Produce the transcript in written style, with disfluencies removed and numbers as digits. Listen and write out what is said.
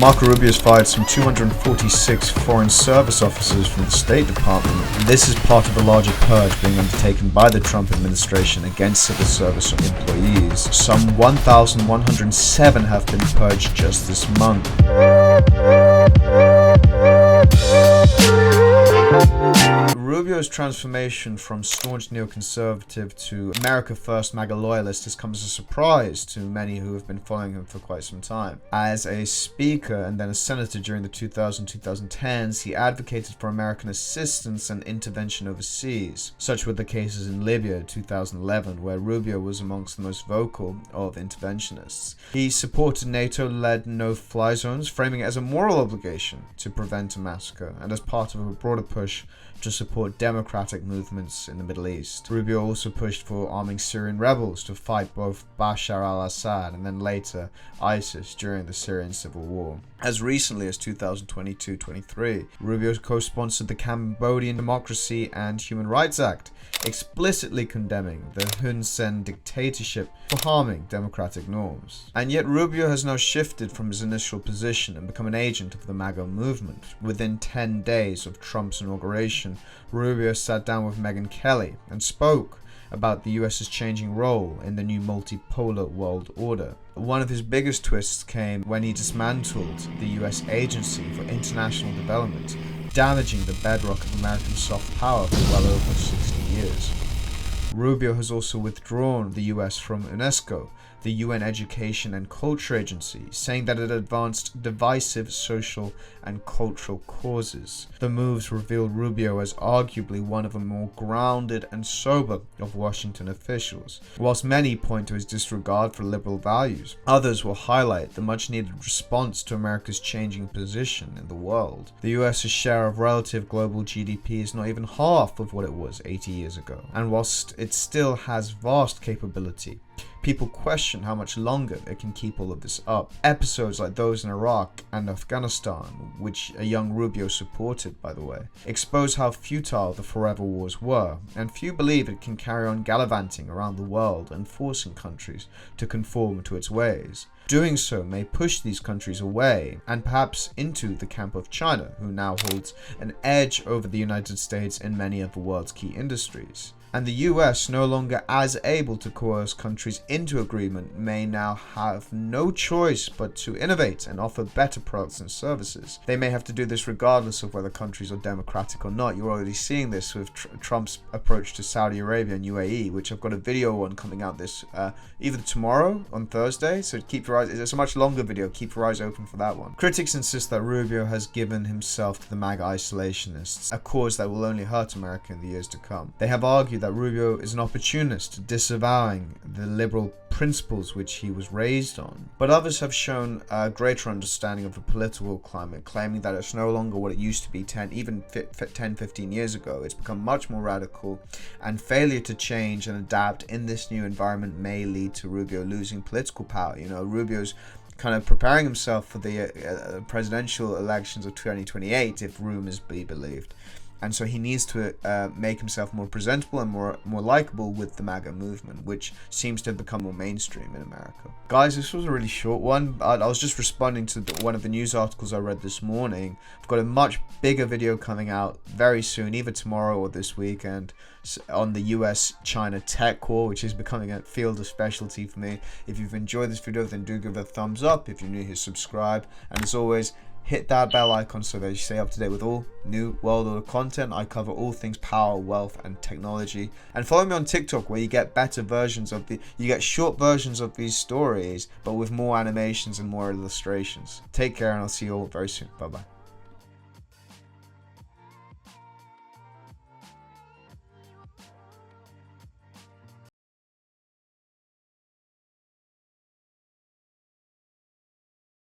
Marco Rubio has fired some 246 Foreign Service officers from the State Department. This is part of a larger purge being undertaken by the Trump administration against civil service employees. Some 1,107 have been purged just this month. Rubio's transformation from staunch neoconservative to American First Maga loyalist has come as a surprise to many who have been following him for quite some time. As a speaker and then a senator during the 2010s, he advocated for American assistance and intervention overseas. Such were the cases in Libya in 2011, where Rubio was amongst the most vocal of interventionists. He supported NATO-led no-fly zones, framing it as a moral obligation to prevent a massacre, and as part of a broader push to support democratic movements in the Middle East. Rubio also pushed for arming Syrian rebels to fight both Bashar al-Assad and then later ISIS during the Syrian civil war. As recently as 2022-23, Rubio co-sponsored the Cambodian Democracy and Human Rights Act, explicitly condemning the Hun Sen dictatorship for harming democratic norms. And yet Rubio has now shifted from his initial position and become an agent of the MAGA movement. Within 10 days of Trump's inauguration, Rubio sat down with Megyn Kelly and spoke about the US's changing role in the new multipolar world order. One of his biggest twists came when he dismantled the US Agency for International Development, damaging the bedrock of American soft power for well over 60 years. Rubio has also withdrawn the US from UNESCO, the UN Education and Culture Agency, saying that it advanced divisive social and cultural causes. The moves reveal Rubio as arguably one of the more grounded and sober of Washington officials. Whilst many point to his disregard for liberal values, others will highlight the much-needed response to America's changing position in the world. The US's share of relative global GDP is not even half of what it was 80 years ago, and whilst it still has vast capability, people question how much longer it can keep all of this up. Episodes like those in Iraq and Afghanistan, which a young Rubio supported, by the way, expose how futile the forever wars were, and few believe it can carry on gallivanting around the world and forcing countries to conform to its ways. Doing so may push these countries away and perhaps into the camp of China, who now holds an edge over the United States in many of the world's key industries. And the US, no longer as able to coerce countries into agreement, may now have no choice but to innovate and offer better products and services. They may have to do this regardless of whether countries are democratic or not. You're already seeing this with Trump's approach to Saudi Arabia and UAE, which I've got a video on coming out this either tomorrow on Thursday, so keep your eyes, it's a much longer video, keep your eyes open for that one. Critics insist that Rubio has given himself to the MAGA isolationists, a cause that will only hurt America in the years to come. They have argued that Rubio is an opportunist, disavowing the liberal principles which he was raised on. But others have shown a greater understanding of the political climate, claiming that it's no longer what it used to be 10-15 years ago. It's become much more radical, and failure to change and adapt in this new environment may lead to Rubio losing political power. You know, Rubio's kind of preparing himself for the presidential elections of 2028, if rumors be believed. And so he needs to make himself more presentable and more likable with the MAGA movement, which seems to have become more mainstream in America. Guys, this was a really short one. I was just responding to one of the news articles I read this morning. I've got a much bigger video coming out very soon, either tomorrow or this weekend, on the US-China tech war, which is becoming a field of specialty for me. If you've enjoyed this video, then do give it a thumbs up. If you're new here, subscribe. And as always, hit that bell icon so that you stay up to date with all new world order content. I cover all things power, wealth, and technology. And follow me on TikTok, where you get better versions of you get short versions of these stories, but with more animations and more illustrations. Take care, and I'll see you all very soon. Bye bye.